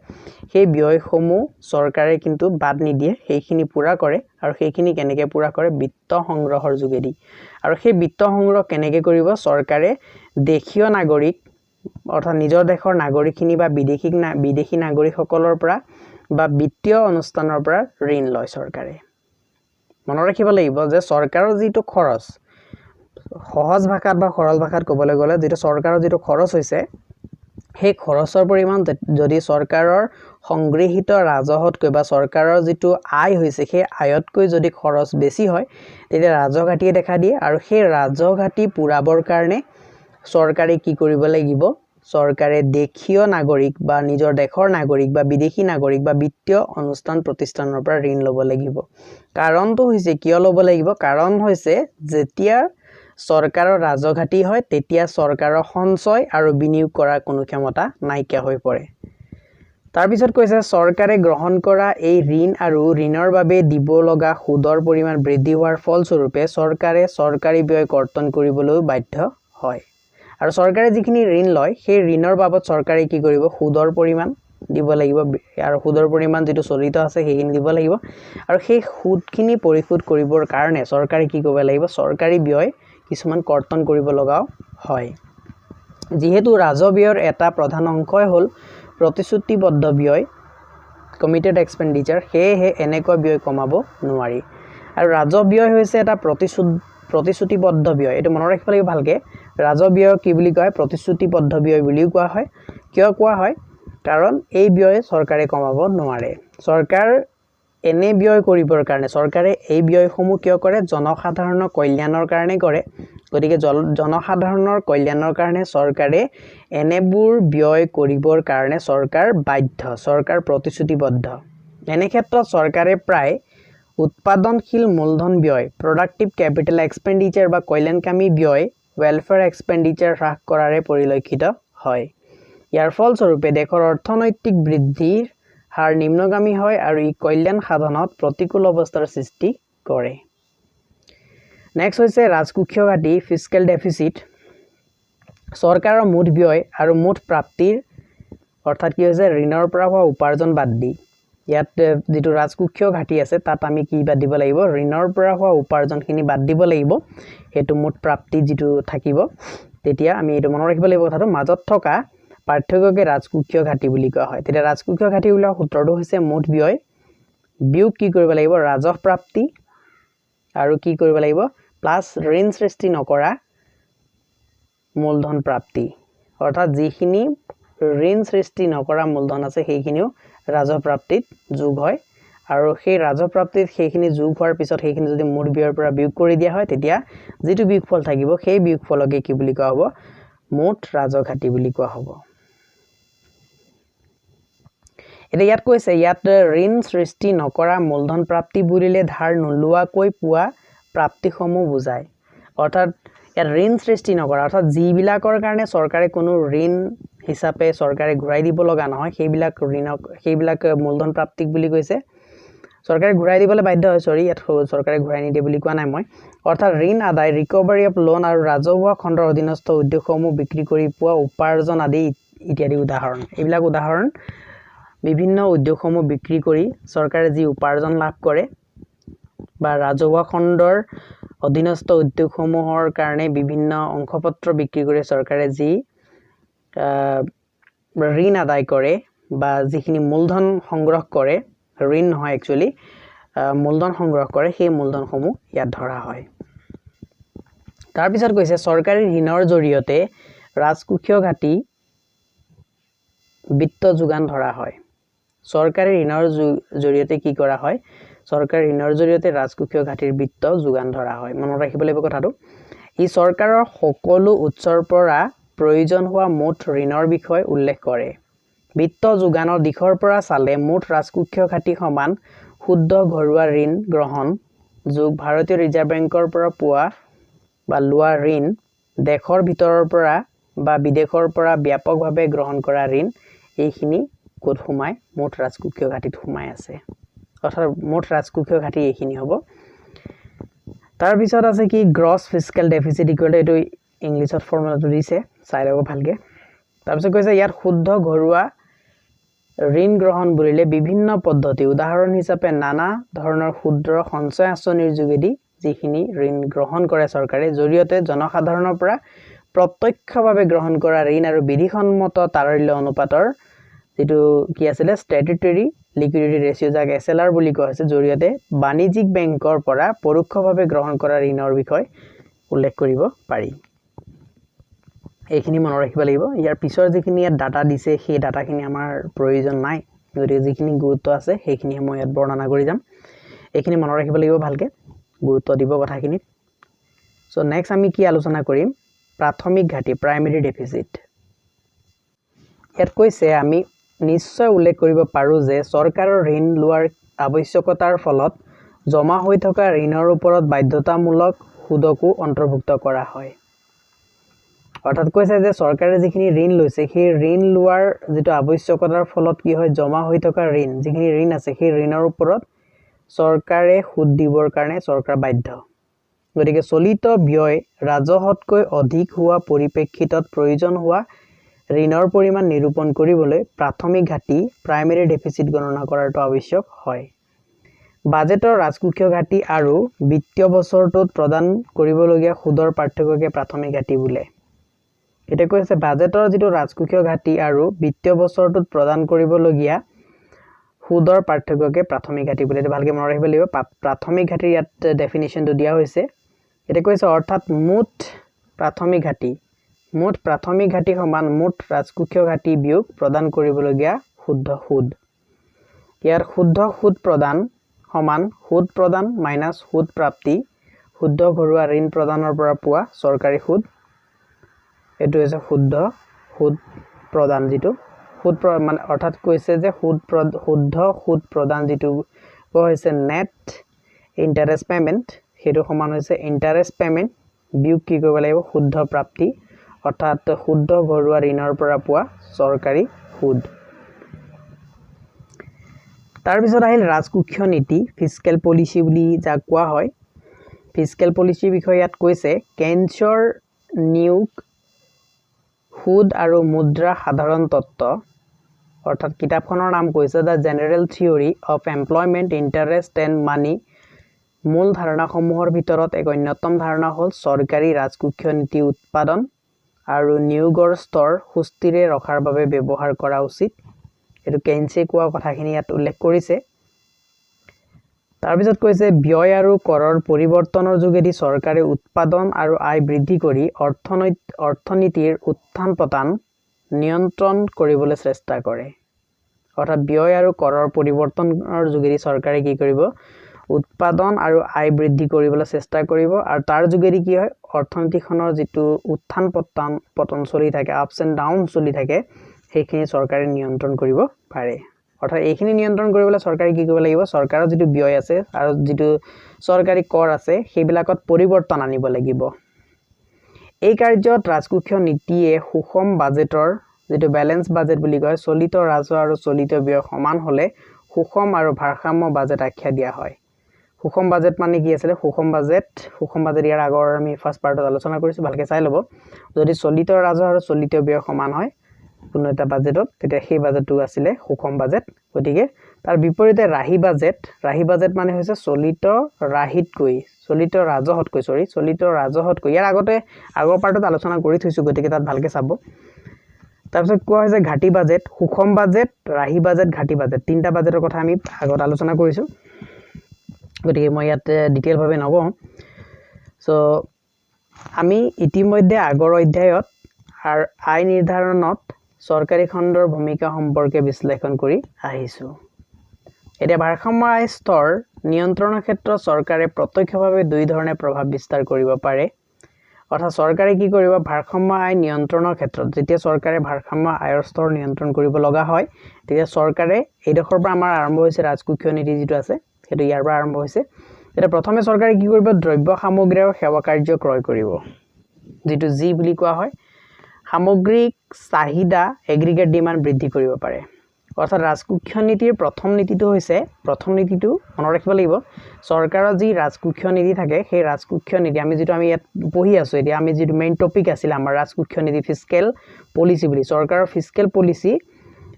সেই ব্যয়সমূহ চৰকাৰে কিন্তু বাদ নিদিয়ে সেইখিনি পুৰা কৰে আৰু সেইখিনি কেনেকৈ পুৰা কৰে বিত্ত সংগ্ৰহৰ যোগেদি আৰু সেই বিত্ত সংগ্ৰহ কেনেকৈ কৰিব চৰকাৰে দেশীয় নাগৰিক অৰ্থাৎ নিজৰ দেশৰ নাগৰিকখিনি বা বিদেশী নাগৰিকসকলৰ পৰা বা বিত্তীয় অনুষ্ঠানৰ পৰা ঋণ লয় চৰকাৰে মনত ৰাখিব লাগিব যে চৰকাৰৰ যেটো খৰচ সহজ ভাষাত বা সৰল ভাষাত ক'বলৈ গ'লে যেটো চৰকাৰৰ যেটো খৰচ হৈছে সেই খৰচৰ পৰিমাণ যদি চৰকাৰৰ সংগৃহীত ৰাজহতকৈ বা চৰকাৰৰ যিটো আয় হৈছে সেই আয়তকৈ যদি খৰচ বেছি হয় তেতিয়া ৰাজঘাটিয়ে দেখা দিয়ে আৰু সেই ৰাজঘাটি পুৰাবৰ কাৰণে চৰকাৰে কি কৰিব লাগিব চৰকাৰে দেশীয় নাগৰিক বা নিজৰ দেশৰ নাগৰিক বা বিদেশী নাগৰিক বা বিত্তীয় অনুষ্ঠান প্ৰতিষ্ঠানৰ পৰা ঋণ ল'ব লাগিব কাৰণটো হৈছে কিয় ল'ব লাগিব কাৰণ হৈছে যেতিয়া চৰকাৰৰ ৰাজঘাটি হয় তেতিয়া চৰকাৰৰ সঞ্চয় আৰু বিনিয়োগ কৰাৰ কোনো ক্ষমতা নাইকিয়া হৈ পৰে তাৰ পিছত কৈছে চৰকাৰে গ্ৰহণ কৰা এই ঋণ আৰু ঋণৰ বাবে দিব লগা সুদৰ পৰিমাণ বৃদ্ধি হোৱাৰ ফলস্বৰূপে চৰকাৰে চৰকাৰী ব্যয় কৰ্তন কৰিবলৈ বাধ্য হয় আৰু চৰকাৰে যিখিনি ঋণ লয় সেই ঋণৰ বাবদ চৰকাৰে কি কৰিব সুদৰ পৰিমাণ দিব লাগিব আৰু সুদৰ পৰিমাণ যেটো চলিত আছে সেইখিনি দিব লাগিব আৰু সেই সুদখিনি পৰিশোধ কৰিবৰ কাৰণে চৰকাৰে কি কৰিব লাগিব চৰকাৰী ব্যয় কিছুমান কৰ্তন কৰিব লগা হয় যেহেতু ৰাজব্যয়ৰ এটা প্ৰধান অংশই হ'ল প্ৰতিশ্ৰুতিবদ্ধ ব্যয় কমিটেড এক্সপেন্ডিচাৰ হেহে এনেকৈ ব্যয় কমাব নোৱাৰি আৰু ৰাজব্যয় হৈছে এটা প্ৰতিশ্ৰুতিবদ্ধ ব্যয় এটো মনত ৰাখিব লাগিব ভালকে ৰাজব্যয় কি বুলি কয় প্ৰতিশ্ৰুতিবদ্ধ ব্যয় বুলিও কোৱা হয় কিয় কোৱা হয় কাৰণ এই ব্যয় চৰকাৰে কমাব নোৱাৰে চৰকাৰ এনে ব্যয় কৰিবৰ কাৰণে চৰকাৰে এই ব্যয়সমূহ কিয় কৰে জনসাধাৰণৰ কল্যাণৰ কাৰণে কৰে গতিকে জনসাধাৰণৰ কল্যাণৰ কাৰণে চৰকাৰে এনেবোৰ ব্যয় কৰিবৰ কাৰণে চৰকাৰ বাধ্য চৰকাৰ প্ৰতিশ্ৰুতিবদ্ধ এনে ক্ষেত্ৰত চৰকাৰে প্ৰায় উৎপাদনশীল মূলধন ব্যয় প্ৰডাক্টিভ ক্যাপিটেল এক্সপেন্ডিচাৰ বা কল্যাণকামী ব্যয় ওয়েলফেয়াৰ এক্সপেন্ডিচাৰ হ্ৰাস কৰাৰে পৰিলক্ষিত হয় ইয়াৰ ফলস্বৰূপে দেশৰ অৰ্থনৈতিক বৃদ্ধিৰ হাৰ নিম্নগামী হয় আৰু ই কল্যাণ সাধনত প্ৰতিকূল অৱস্থাৰ সৃষ্টি কৰে নেক্সট হৈছে ৰাজকোষীয় ঘাটি ফিস্কেল ডেফিসিট চৰকাৰৰ মুঠ ব্যয় আৰু মুঠ প্ৰাপ্তিৰ অৰ্থাৎ কি হৈছে ঋণৰ পৰা হোৱা উপাৰ্জন বাদ দি ইয়াত যেটো ৰাজকোষীয় ঘাটি আছে তাত আমি কি বাদ দিব লাগিব ঋণৰ পৰা হোৱা উপাৰ্জনখিনি বাদ দিব লাগিব হেতু মুঠ প্ৰাপ্তি যেটো থাকিব তেতিয়া আমি এটো মনত ৰাখিব লাগিব কথাটো মাজত থকা পাৰ্থক্যকে ৰাজকোষীয় ঘাটি বুলি কোৱা হয় তেতিয়া ৰাজকোষীয় ঘাটি উলা সূত্ৰটো হৈছে মুঠ ব্যয় বিয়োগ কি কৰিব লাগিব ৰাজহ প্ৰাপ্তি আৰু কি কৰিব লাগিব প্লাস ঋণ সৃষ্টি নকৰা মূলধন প্ৰাপ্তি অৰ্থাৎ যিখিনি ঋণ সৃষ্টি নকৰা মূলধন আছে সেইখিনিও ৰাজহ প্ৰাপ্তিত যোগ হয় আৰু সেই ৰাজহ প্ৰাপ্তিত সেইখিনি যোগ হোৱাৰ পিছত সেইখিনি যদি মুঠ ব্যয়ৰ পৰা বিয়োগ কৰি দিয়া হয় তেতিয়া যেটো বিয়োগফল থাকিব সেই বিয়োগফলকে কি বুলি কোৱা হ'ব মুঠ ৰাজঘাটি বুলি কোৱা হ'ব এটা ইয়াত কৈছে ইয়াত ঋণ সৃষ্টি নকৰা মূলধন প্ৰাপ্তি বুলিলে ধাৰ নলুৱাকৈ পোৱা প্ৰাপ্তিসমূহ বুজায় অৰ্থাৎ ইয়াত ঋণ সৃষ্টি নকৰা অৰ্থাৎ যিবিলাকৰ কাৰণে চৰকাৰে কোনো ঋণ হিচাপে চৰকাৰে ঘূৰাই দিব লগা নহয় সেইবিলাক মূলধন প্ৰাপ্তিক বুলি কৈছে চৰকাৰে ঘূৰাই দিবলৈ বাধ্য হয় ইয়াত চৰকাৰে ঘূৰাই নিদিয়ে বুলি কোৱা নাই মই অৰ্থাৎ ঋণ আদায় ৰিকভাৰী অফ লোন আৰু ৰাজহুৱা খণ্ডৰ অধীনস্থ উদ্যোগসমূহ বিক্ৰী কৰি পোৱা উপাৰ্জন আদি ইত্যাদি উদাহৰণ এইবিলাক উদাহৰণ বিভিন্ন উদ্যোগসমূহ বিক্ৰী কৰি চৰকাৰে যি উপাৰ্জন লাভ কৰে বা ৰাজহুৱা খণ্ডৰ অধীনস্থ উদ্যোগসমূহৰ কাৰণে বিভিন্ন অংশপত্ৰ বিক্ৰী কৰি চৰকাৰে যি ঋণ আদায় কৰে বা যিখিনি মূলধন সংগ্ৰহ কৰে ঋণ নহয় একচুয়ালি মূলধন সংগ্ৰহ কৰে সেই মূলধনসমূহ ইয়াত ধৰা হয় তাৰ পিছত কৈছে চৰকাৰী ঋণৰ জৰিয়তে ৰাজকোষীয় ঘাটি বিত্ত যোগান ধৰা হয় চৰকাৰী ঋণৰ জৰিয়তে কি কৰা হয় চৰকাৰী ঋণৰ জৰিয়তে ৰাজকোষীয় ঘাটিৰ বিত্ত যোগান ধৰা হয় মনত ৰাখিব লাগিব কথাটো ই চৰকাৰৰ সকলো উৎসৰ পৰা প্ৰয়োজন হোৱা মুঠ ঋণৰ বিষয় উল্লেখ কৰে বিত্ত যোগানৰ দিশৰ পৰা চালে মুঠ ৰাজকোষীয় ঘাটি সমান শুদ্ধ ঘৰুৱা ঋণ গ্ৰহণ যোগ ভাৰতীয় ৰিজাৰ্ভ বেংকৰ পৰা পোৱা বা লোৱা ঋণ দেশৰ ভিতৰৰ পৰা বা বিদেশৰ পৰা ব্যাপকভাৱে গ্ৰহণ কৰা ঋণ এইখিনি কোট সোমাই মুঠ ৰাজকোষীয় ঘাটিত সোমাই আছে অৰ্থাৎ মুঠ ৰাজকোষীয় ঘাটি এইখিনি হ'ব তাৰ পিছত আছে কি gross fiscal deficit equal to এটো ইংলিছত ফৰ্মুলাটো দিছে চাই লব ভালকে তাৰ পিছত কৈছে ইয়াত শুদ্ধ ঘৰুৱা ঋণ গ্ৰহণ বুলিলে বিভিন্ন পদ্ধতি উদাহৰণ হিচাপে নানা ধৰণৰ ক্ষুদ্ৰ সঞ্চয় আঁচনিৰ যোগেদি যিখিনি ঋণ গ্ৰহণ কৰে চৰকাৰে জৰিয়তে জনসাধাৰণৰ পৰা প্ৰত্যক্ষভাৱে গ্ৰহণ কৰা ঋণ আৰু বিধিসন্মত তাৰল্য অনুপাতৰ যেটো কি আছিল স্ট্যাটুটৰী লিকুইডিটি ৰেশিও যাক এসএলআৰ বুলি কোৱা হৈছে জৰিয়তে বাণিজ্যিক বেংকৰ পৰা পৰোক্ষভাৱে গ্ৰহণ কৰা ঋণৰ বিষয় উল্লেখ কৰিব পাৰি এইখিনি মনত ৰাখিব লাগিব ইয়াৰ পিছৰ যিখিনি ইয়াত ডাটা দিছে সেই ডাটাখিনি আমাৰ প্ৰয়োজন নাই গতিকে যিখিনি গুৰুত্ব আছে সেইখিনি মই ইয়াত বৰ্ণনা কৰি যাম এইখিনি মনত ৰাখিব লাগিব ভালকে গুৰুত্ব দিব কথাখিনিত সো নেক্সট আমি কি আলোচনা কৰিম প্ৰাথমিক ঘাটি প্ৰাইমেৰী ডেফিচিট ইয়াত কৈছে আমি নিশ্চয় উল্লেখ কৰিব পাৰো যে চৰকাৰৰ ঋণ লোৱাৰ আৱশ্যকতাৰ ফলত জমা হৈ থকা ঋণৰ ওপৰত বাধ্যতামূলক সুদকো অন্তৰ্ভুক্ত কৰা হয় অৰ্থাৎ কৈছে যে চৰকাৰে যিখিনি ঋণ লৈছে সেই ঋণ লোৱাৰ যেটো আৱশ্যকতাৰ ফলত কি হয় জমা হৈ থকা ঋণ যিখিনি ঋণ আছে সেই ঋণৰ ওপৰত চৰকাৰে সুদ দিবৰ কাৰণে চৰকাৰ বাধ্য গতিকে চলিত ব্যয় ৰাজহতকৈ অধিক হোৱা পৰিপ্ৰেক্ষিতত প্ৰয়োজন হোৱা ঋণৰ পৰিমাণ নিৰূপণ কৰিবলৈ প্ৰাথমিক ঘাটি প্ৰাইমেৰী ডেফিচিট গণনা কৰাটো আৱশ্যক হয় বাজেটৰ ৰাজকোষীয় ঘাটি আৰু বিত্তীয় বছৰটোত প্ৰদান কৰিবলগীয়া সুদৰ পাৰ্থক্যকে প্ৰাথমিক ঘাটি বোলে এটা কৈছে বাজেটৰ যেটো ৰাজকোষীয় ঘাটি আৰু বিত্তীয় বছৰটোত প্ৰদান কৰিবলগীয়া সুদৰ পাৰ্থক্যকে প্ৰাথমিক ঘাটি বোলে এটা ভালকে মনত ৰাখিব লাগিব প্ৰাথমিক ঘাটিৰ ইয়াত ডেফিনিশনটো দিয়া হৈছে এটা কৈছে অৰ্থাৎ মুঠ প্ৰাথমিক ঘাটি সমান মুঠ ৰাজকোষীয় ঘাটি বিয়োগ প্ৰদান কৰিবলগীয়া শুদ্ধ সুদ ইয়াৰ শুদ্ধ সুদ প্ৰদান সমান সুদ প্ৰদান মাইনাস সুদ প্ৰাপ্তি শুদ্ধ ঘৰুৱা ঋণ প্ৰদানৰ পৰা পোৱা চৰকাৰী সুদ এটো হৈছে শুদ্ধ সুদ প্ৰদান যেটো সুদ মানে অৰ্থাৎ কৈছে যে শুদ্ধ সুদ প্ৰদান যেটো হৈছে নেট ইন্টাৰেষ্ট পেমেন্ট হেতু সমান হৈছে ইন্টাৰেষ্ট পেমেন্ট বিয়োগ কি কৰিব লাগিব শুদ্ধ প্ৰাপ্তি অৰ্থাৎ শুদ্ধ ঘৰুৱা ঋণৰ পৰা পোৱা চৰকাৰী সুদ তাৰ পিছত আহিল ৰাজকোষীয় নীতি ফিস্কেল পলিসি বুলি যাক কোৱা হয় ফিস্কেল পলিসিৰ বিষয়ে ইয়াত কৈছে কেন্সৰ নিয়োগ সুদ আৰু মুদ্ৰা সাধাৰণ তত্ত্ব অৰ্থাৎ কিতাপখনৰ নাম কৈছে the general theory of employment interest and money মূল ধাৰণাসমূহৰ ভিতৰত এক অন্যতম ধাৰণা হ'ল চৰকাৰী ৰাজকোষীয় নীতি উৎপাদন আৰু নিয়োগৰ স্তৰ সুস্থিৰে ৰখাৰ বাবে ব্যৱহাৰ কৰা উচিত এটো কেন্সে কোৱা কথাখিনি ইয়াত উল্লেখ কৰিছে তাৰ পিছত কৈছে ব্যয় আৰু কৰৰ পৰিৱৰ্তনৰ যোগেদি চৰকাৰে উৎপাদন আৰু আয় বৃদ্ধি কৰি অৰ্থনীতিৰ উত্থান পতন নিয়ন্ত্ৰণ কৰিবলৈ চেষ্টা কৰে অৰ্থাৎ ব্যয় আৰু কৰৰ পৰিৱৰ্তনৰ যোগেদি চৰকাৰে কি কৰিব উৎপাদন আৰু আয় বৃদ্ধি কৰিবলৈ চেষ্টা কৰিব আৰু তাৰ যোগেদি কি হয় অৰ্থনীতিখনৰ যেটো উত্থান পতন চলি থাকে আপস এণ্ড ডাউন চলি থাকে সেইখিনি চৰকাৰে নিয়ন্ত্ৰণ কৰিব পাৰে অৰ্থাৎ এইখিনি নিয়ন্ত্ৰণ কৰিবলৈ চৰকাৰে কি কৰিব লাগিব চৰকাৰৰ যেটো ব্যয় আছে আৰু যেটো চৰকাৰী কৰ আছে সেইবিলাকত পৰিৱৰ্তন আনিব লাগিব এই কাৰ্যত ৰাজকোষীয় নীতিয়ে সুষম বাজেটৰ যেটো ব্যালেন্স বাজেট বুলি কয় চলিত ৰাজহ আৰু চলিত ব্যয় সমান হলে সুষম আৰু ভাৰসাম্য বাজেট আখ্যা দিয়া হয় সুষম বাজেট মানে কি আছিল সুষম বাজেট ইয়াৰ আগৰ আমি ফাৰ্স্ট পাৰ্টত আলোচনা কৰিছো ভালকে চাই লব যদি চলিত ৰাজহ আৰু চলিত ব্যয় সমান হয় কোনো এটা বাজেটত তেতিয়া সেই বাজেটটো আছিল সুষম বাজেট গতিকে তাৰ বিপৰীতে ৰাহি বাজেট মানে হৈছে চলিত ৰাজহতকৈ ইয়াৰ আগতে আগৰ পাৰ্টত আলোচনা কৰি থৈছো গতিকে তাত ভালকে চাব তাৰপিছত কোৱা হৈছে ঘাটি বাজেট সুষম বাজেট ৰাহি বাজেট ঘাটি বাজেট তিনটা বাজেটৰ কথা আমি আগত আলোচনা কৰিছো গতিকে মই ইয়াত ডিটেইল ভাবে নকওঁ সো আমি ইতিমধ্যে আগৰ অধ্যায়ত আয় নিৰ্ধাৰণত চৰকাৰী খণ্ডৰ ভূমিকা সম্পৰ্কে বিশ্লেষণ কৰি আহিছো এতিয়া ভাৰসাম্য আয় স্তৰ নিয়ন্ত্ৰণৰ ক্ষেত্ৰত চৰকাৰে প্ৰত্যক্ষভাৱে দুই ধৰণে প্ৰভাৱ বিস্তাৰ কৰিব পাৰে অৰ্থাৎ চৰকাৰে কি কৰিব ভাৰসাম্য আয় নিয়ন্ত্ৰণৰ ক্ষেত্ৰত যেতিয়া চৰকাৰে ভাৰসাম্য আয়ৰ স্তৰ নিয়ন্ত্ৰণ কৰিব লগা হয় তেতিয়া চৰকাৰে এইডখৰ পৰা আমাৰ আৰম্ভ হৈছে ৰাজকোষীয় নীতি যেটো আছে হেতু ইয়াৰ পৰা আৰম্ভ হৈছে এটা প্ৰথমে চৰকাৰে কি কৰিব দ্ৰব্য সামগ্ৰী আৰু সেৱা কাৰ্য ক্ৰয় কৰিব যেটো জি বুলি কোৱা হয় সামগ্ৰিক চাহিদা এগ্ৰিগেট ডিমান্ড বৃদ্ধি কৰিব পাৰে অৰ্থাৎ ৰাজকোষীয় নীতিৰ প্ৰথম নীতিটো মনত ৰাখিব লাগিব চৰকাৰৰ যি ৰাজকোষীয় নীতি থাকে সেই ৰাজকোষীয় নীতি আমি ইয়াত পঢ়ি আছো এতিয়া আমি যেটো মেইন টপিক আছিল আমাৰ ৰাজকোষীয় নীতি ফিস্কেল পলিসি বুলি চৰকাৰৰ fiscal policy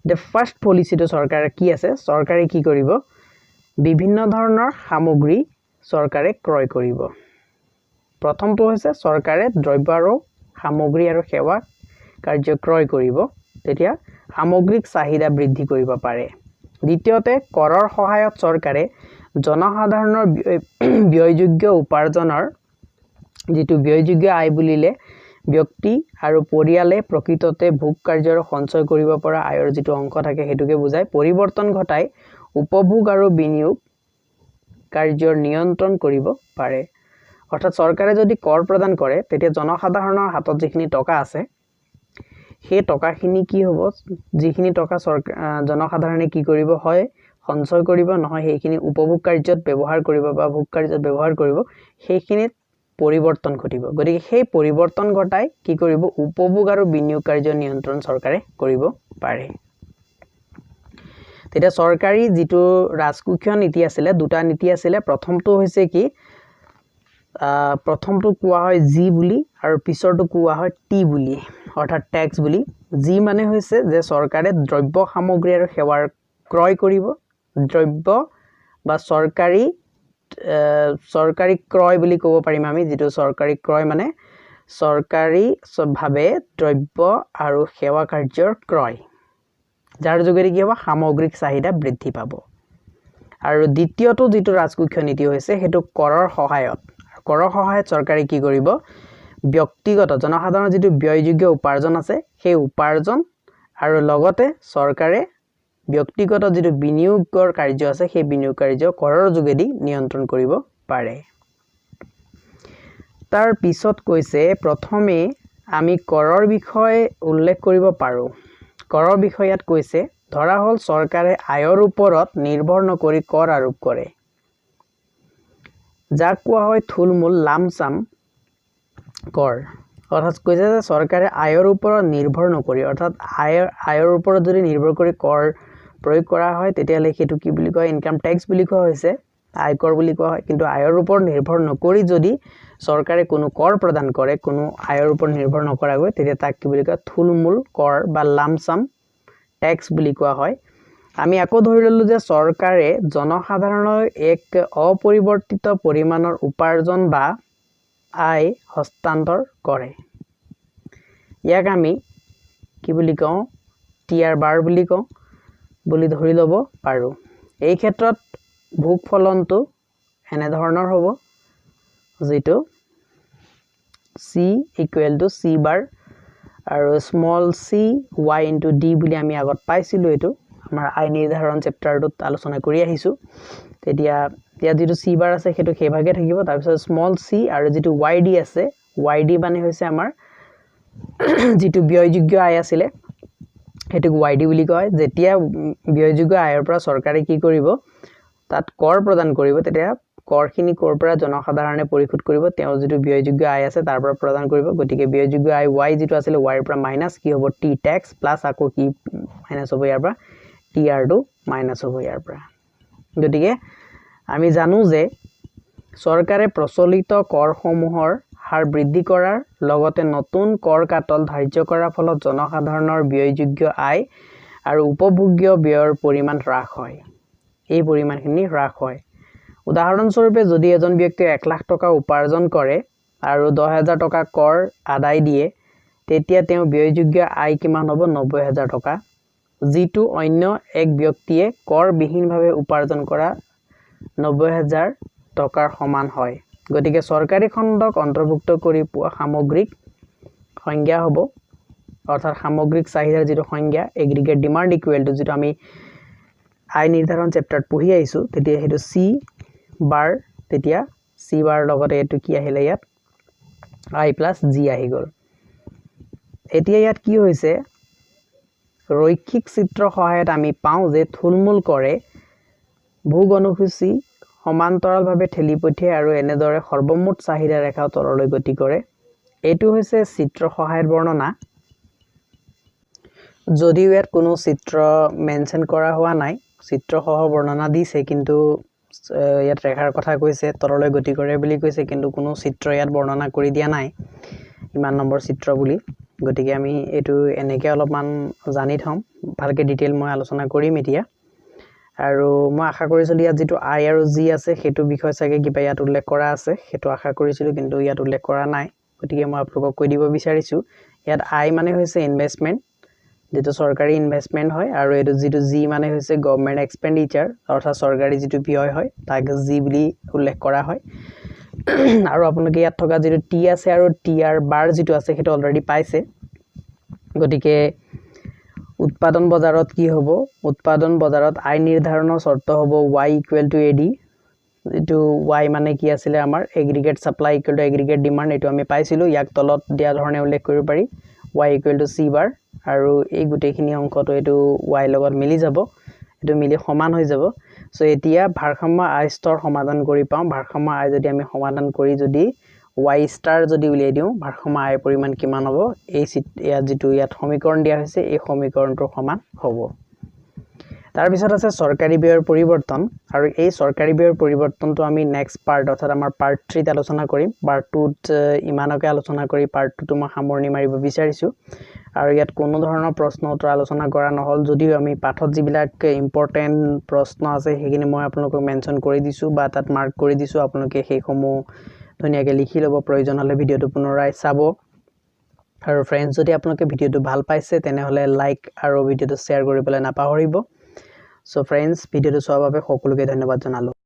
the first policy to চৰকাৰে কি আছে চৰকাৰে কি কৰিব বিভিন্ন ধৰণৰ সামগ্ৰী চৰকাৰে ক্ৰয় কৰিব প্ৰথমটো হৈছে চৰকাৰে দ্ৰব্য আৰু সামগ্ৰী আৰু সেৱা কাৰ্য ক্ৰয় কৰিব তেতিয়া সামগ্ৰিক চাহিদা বৃদ্ধি কৰিব পাৰে দ্বিতীয়তে কৰৰ সহায়ত চৰকাৰে জনসাধাৰণৰ ব্যয়যোগ্য উপাৰ্জনৰ যেটো ব্যয়যোগ্য আয় বুলিলে ব্যক্তি আৰু পৰিয়ালে প্ৰকৃততে ভোগ কাৰ্যৰ সঞ্চয় কৰিব পৰা আয়ৰ যিটো অংক থাকে হেতুকে বুজায় পৰিৱৰ্তন ঘটাই উপভোগ আৰু বিনিয়োগ কাৰ্যৰ নিয়ন্ত্ৰণ কৰিব পাৰে অৰ্থাৎ চৰকাৰে যদি কৰ প্ৰদান কৰে তেতিয়া জনসাধাৰণৰ হাতত যিখিনি টকা আছে সেই টকাখিনি কি হ'ব যিখিনি টকা জনসাধাৰণে কি কৰিব হয় সঞ্চয় কৰিব নহয় সেইখিনি উপভোগ কাৰ্যত ব্যৱহাৰ কৰিব বা ভোগ কাৰ্যত ব্যৱহাৰ কৰিব সেইখিনিত পৰিৱৰ্তন ঘটিব গতিকে সেই পৰিৱৰ্তন ঘটাই কি কৰিব উপভোগ আৰু বিনিয়োগ কাৰ্য নিয়ন্ত্ৰণ চৰকাৰে কৰিব পাৰে তেতিয়া চৰকাৰী যিটো ৰাজকোষীয় নীতি আছিল দুটা নীতি আছিল প্ৰথমটো হৈছে কি প্ৰথমটো কোৱা হয় জি বুলি আৰু পিছৰটো কোৱা হয় টি বুলি অৰ্থাৎ ট্যাক্স বুলি জি মানে হৈছে যে চৰকাৰে দ্ৰব্য সামগ্ৰী আৰু সেৱাৰ ক্ৰয় কৰিব দ্ৰব্য বা চৰকাৰী ক্ৰয় বুলি ক'ব পাৰিম আমি যেটো চৰকাৰী ক্ৰয় মানে চৰকাৰী ভাবে দ্ৰব্য আৰু সেৱা কাৰ্যৰ ক্ৰয় যাৰ যোগেদি কি হ'ব সামগ্ৰিক চাহিদা বৃদ্ধি পাব আৰু দ্বিতীয়টো যেটো ৰাজকোষীয় নীতি হৈছে হেতু কৰৰ সহায়ত চৰকাৰে কি কৰিব ব্যক্তিগত জনসাধাৰণৰ যেটো ব্যয়যোগ্য উপাৰ্জন আছে সেই উপাৰ্জন আৰু লগতে চৰকাৰে ব্যক্তিগত যেটো বিনিয়োগৰ কাৰ্য আছে সেই বিনিয়োগ কাৰ্য কৰৰ যোগেদি নিয়ন্ত্ৰণ কৰিব পাৰে তাৰ পিছত কৈছে প্ৰথমে আমি কৰৰ বিষয়ে উল্লেখ কৰিব পাৰো কৰৰ বিষয়ত কৈছে ধৰা হল চৰকাৰে আয়ৰ ওপৰত নিৰ্ভৰ নকৰি কৰ আৰোপ কৰে যাক কোৱা হয় থুলমূল লামসাম কৰ অৰ্থাৎ কৈছে যে চৰকাৰে আয়ৰ ওপৰত নিৰ্ভৰ নকৰি অৰ্থাৎ আয়ৰ ওপৰত যদি নিৰ্ভৰ কৰি কৰ প্ৰয়োগ কৰা হয় তেতিয়ালে হেতু কি বুলি কয় ইনকাম ট্যাক্স বুলি কোৱা হৈছে আয়কৰ বুলি কোৱা হয় কিন্তু আয়ৰ ওপৰত নিৰ্ভৰ নকৰি যদি চৰকাৰে কোনো কৰ প্ৰদান কৰে কোনো আয়ৰ ওপৰত নিৰ্ভৰ নকৰাকৈ তেতিয়া তাক কি বুলি কয় থুলমূল কৰ বা লামসাম ট্যাক্স বুলি কোৱা হয় আমি আকৌ ধৰি ললো যে চৰকাৰে জনসাধাৰণৰ এক অপৰিৱৰ্তিত পৰিমাণৰ উপাৰ্জন বা আয় হস্তান্তৰ কৰে ইয়াক আমি কি বুলি কওঁ টিআৰ বাৰ বুলি কওঁ বুলি ধৰি লব পাৰো এই ক্ষেত্ৰত ভোগ ফলনটো এনে ধৰণৰ হ'ব যেটো c = c bar আৰু স্মল c y * d বুলি আমি আগত পাইছিলো এটো আমাৰ আই নিৰ্ধাৰণ চেপ্টাৰটোত আলোচনা কৰি আহিছো তেতিয়া ইয়া যেটো c bar আছে হেতু হেভাগে থাকিব তাৰ পিছত স্মল c আৰু যেটো yd আছে yd মানে হৈছে আমাৰ যেটো ব্যয়যোগ্য আয় আছিল হেতুক yd বুলি কয় যেতিয়া ব্যয়যোগ্য আয়ৰ পৰা চৰকাৰে কি কৰিব তাত কৰ প্ৰদান কৰিব তেতিয়া কৰখিনি কৰ পৰা জনসাধাৰণে পৰিশোধ কৰিব তেওঁ যেটো ব্যয়যোগ্য আয় আছে তাৰ পৰা প্ৰদান কৰিব গতিকে ব্যয়যোগ্য আয় y যেটো আছিল y ৰ পৰা মাইনাস কি হ'ব t tax প্লাস আকৌ কি মাইনাস হ'ব ইয়াৰ পৰা tr টো মাইনাস হ'ব ইয়াৰ পৰা গতিকে আমি জানো যে চৰকাৰে প্ৰচলিত কৰসমূহৰ হাৰ বৃদ্ধি কৰাৰ লগতে নতুন কৰ কাটল ধাৰ্য কৰাৰ ফলত জনসাধাৰণৰ ব্যয়যোগ্য আয় আৰু উপভোগ্য ব্যয়ৰ পৰিমাণ হ্ৰাস হয় এই পৰিমাণখিনি হ্ৰাস হয় উদাহৰণস্বৰূপে যদি এজন ব্যক্তিয়ে 1 লাখ টকা উপাৰ্জন কৰে আৰু 10000 টকা কৰ আদায় দিয়ে তেতিয়া তেওঁ ব্যয়যোগ্য আয় কিমান হ'ব 90000 টকা যেটো অন্য এক ব্যক্তিয়ে কৰ বিহীনভাৱে উপাৰ্জন কৰা 90000 টকাৰ সমান হয় গতিকে চৰকাৰী খণ্ডক অন্তৰ্ভুক্ত কৰি পোৱা সামগ্ৰিক সংজ্ঞা হ'ব অৰ্থাৎ সামগ্ৰিক চাহিদাৰ যেটো সংজ্ঞা এগ্ৰিগেট ডিমান্ড ইকুৱেল টু যেটো আমি আই নিৰ্ধাৰণ চেপ্টাৰত পঢ়ি আহিছো তেতিয়া হেতু c bar তেতিয়া c bar লগতে এটো কি আহিলে ইয়াত i + g আহি গল এতিয়া ইয়াত কি হৈছে ৰৈখিক চিত্ৰ সহায়ত আমি পাওঁ যে থুলমূল কৰে ভোগ অনুসূচী সমান্তৰালভাৱে ঠেলি পঠিয়ায় আৰু এনেদৰে সৰ্বমুঠ চাহিদা ৰেখা তললৈ গতি কৰে এটো হৈছে চিত্ৰ সহায়ত বৰ্ণনা যদিও ইয়াত কোনো চিত্ৰ মেনশন কৰা হোৱা নাই চিত্ৰ সহ বৰ্ণনা দিছে কিন্তু ইয়াত ৰেখাৰ কথা কৈছে তললৈ গতি কৰে বুলি কৈছে কিন্তু কোনো চিত্ৰ ইয়াত বৰ্ণনা কৰি দিয়া নাই ইমান নম্বৰ চিত্ৰ বুলি গতিকে আমি এটো এনেকে অলপমান জানি থম ভালকে ডিটেইল মই আলোচনা কৰিম এতিয়া আৰু মই আশা কৰিছিলো ইয়াত যেটো i আৰু g আছে হেতু বিষয় চাগে কিবা ইয়াত উল্লেখ কৰা আছে হেতু আশা কৰিছিলো কিন্তু ইয়াত উল্লেখ কৰা নাই গতিকে মই আপোনালোকক কৈ দিব বিচাৰিছো ইয়াত i মানে হৈছে ইনভেষ্টমেন্ট যেটো সৰকাৰি ইনভেষ্টমেন্ট হয় আৰু এটো যেটো জি মানে হৈছে গভৰ্নমেন্ট এক্সপেন্ডিচাৰ অৰ্থাৎ সৰকাৰি যেটো ব্যয় হয় তাক জি বুলি উল্লেখ কৰা হয় আৰু আপোনালোকে ইয়াত থকা যেটো টি আছে আৰু টি আৰ বাৰ যেটো আছে হেটো অলৰেডি পাইছে গতিকে উৎপাদন বজাৰত কি হ'ব উৎপাদন বজাৰত আয় নিৰ্ধাৰণৰ শৰ্ত হ'ব y = ad যেটো y মানে কি আছিল আমাৰ এগ্ৰিগেট সাপ্লাই = এগ্ৰিগেট ডিমান্ড এটো আমি পাইছিলো ইয়াক তলত দিয়া ধৰণে উল্লেখ কৰিব পাৰি y = c bar আৰু এই গুটেখিনি অংকটো এটো y লগত মিলি যাব এটো মিলি সমান হৈ যাব সো এতিয়া ভাৰসাম্য আয় স্তৰ সমাধান কৰি পাম ভাৰসাম্য আয় যদি আমি সমাধান কৰি যদি y ষ্টাৰ যদি উলিয়াই দিও ভাৰসাম্য আয় পৰিমাণ কিমান হ'ব এই ইয়াত যেটো ইয়াত সমীকৰণ দিয়া হৈছে এই সমীকৰণটোৰ সমান হ'ব তাৰ পিছত আছে সৰকাৰি ব্যয়ৰ পৰিৱৰ্তন আৰু এই সৰকাৰি ব্যয়ৰ পৰিৱৰ্তনটো আমি নেক্সট পাৰ্ট অৰ্থাৎ আমাৰ পাৰ্ট 3 ত আলোচনা কৰিম পাৰ্ট 2 ত ইমানকে আলোচনা কৰি পাৰ্ট 2 টো মই সামৰণি মাৰিব বিচাৰিছো আৰু ইয়াত কোনো ধৰণৰ প্ৰশ্ন উত্তৰ আলোচনা কৰা নহল যদিও আমি পাঠত যিবিলাক ইম্পৰ্টেন্ট প্ৰশ্ন আছে হেখিনি মই আপোনালোকক মেনশন কৰি দিছো বা তাত মাৰ্ক কৰি দিছো আপোনালোকে হেসমূহ ধুনিয়াকে লিখি লব প্ৰয়োজন হলে ভিডিওটো পুনৰাই চাব আৰু फ्रेंड्स যদি আপোনালোকে ভিডিওটো ভাল পাইছে তেনে হলে লাইক আৰু ভিডিওটো শেয়াৰ কৰিবলৈ নাপাহৰিব সো फ्रेंड्स ভিডিওটো চোৱাৰ বাবে সকলোকে ধন্যবাদ জনালো